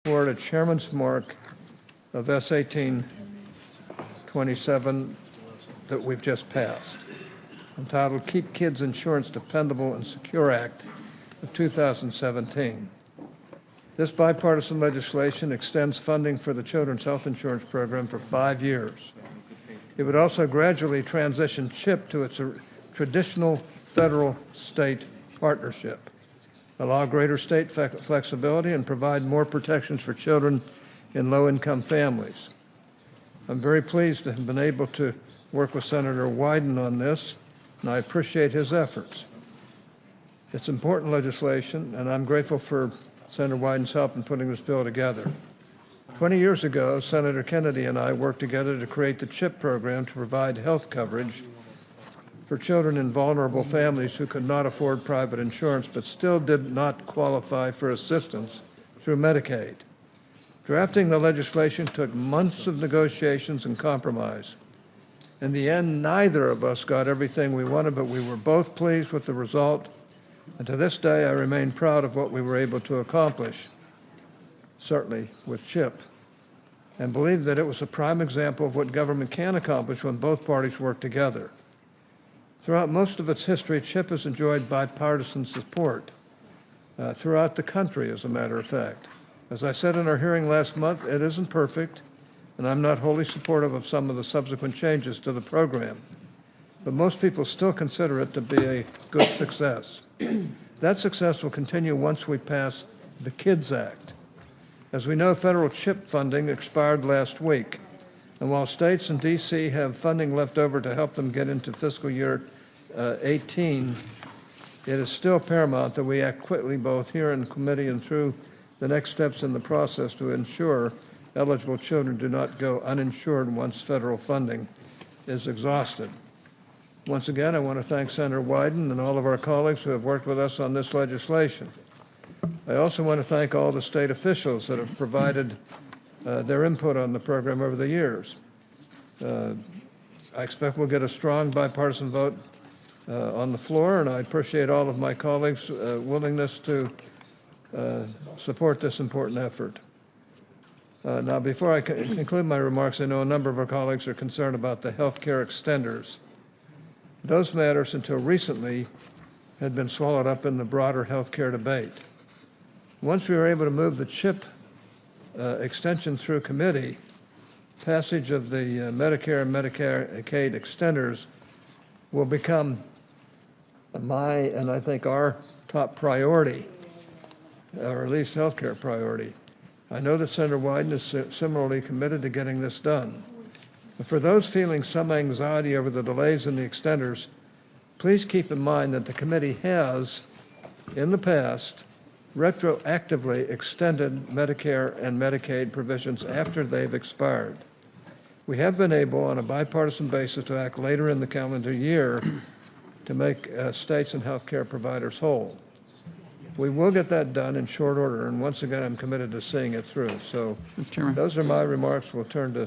award a chairman's mark of S 1827 that we've just passed, entitled Keep Kids Insurance Dependable and Secure Act of 2017. This bipartisan legislation extends funding for the Children's Health Insurance Program for 5 years. It would also gradually transition CHIP to its traditional federal-state partnership, allow greater state flexibility, and provide more protections for children in low-income families. I'm very pleased to have been able to work with Senator Wyden on this, and I appreciate his efforts. It's important legislation, and I'm grateful for Senator Wyden's help in putting this bill together. 20 years ago, Senator Kennedy and I worked together to create the CHIP program to provide health coverage for children in vulnerable families who could not afford private insurance but still did not qualify for assistance through Medicaid. Drafting the legislation took months of negotiations and compromise. In the end, neither of us got everything we wanted, but we were both pleased with the result. And to this day, I remain proud of what we were able to accomplish, certainly with CHIP, and believe that it was a prime example of what government can accomplish when both parties work together. Throughout most of its history, CHIP has enjoyed bipartisan support throughout the country, as a matter of fact. As I said in our hearing last month, it isn't perfect, and I'm not wholly supportive of some of the subsequent changes to the program, but most people still consider it to be a good success. That success will continue once we pass the KIDS Act. As we know, federal CHIP funding expired last week, and while states and D.C. have funding left over to help them get into fiscal year 18, it is still paramount that we act quickly both here in committee and through the next steps in the process to ensure eligible children do not go uninsured once federal funding is exhausted. Once again, I want to thank Senator Wyden and all of our colleagues who have worked with us on this legislation. I also want to thank all the state officials that have provided their input on the program over the years. I expect we'll get a strong bipartisan vote on the floor, and I appreciate all of my colleagues' willingness to support this important effort. Now, before I conclude my remarks, I know a number of our colleagues are concerned about the health care extenders. Those matters, until recently, had been swallowed up in the broader health care debate. Once we were able to move the CHIP extension through committee, passage of the Medicare and Medicaid extenders will become my, and I think our, top priority, or at least health care priority. I know that Senator Wyden is similarly committed to getting this done. But for those feeling some anxiety over the delays in the extenders, please keep in mind that the committee has, in the past, retroactively extended Medicare and Medicaid provisions after they've expired. We have been able, on a bipartisan basis, to act later in the calendar year to make states and health care providers whole. We will get that done in short order, and once again, I'm committed to seeing it through. So Mr. Chairman. those are my remarks. We'll turn to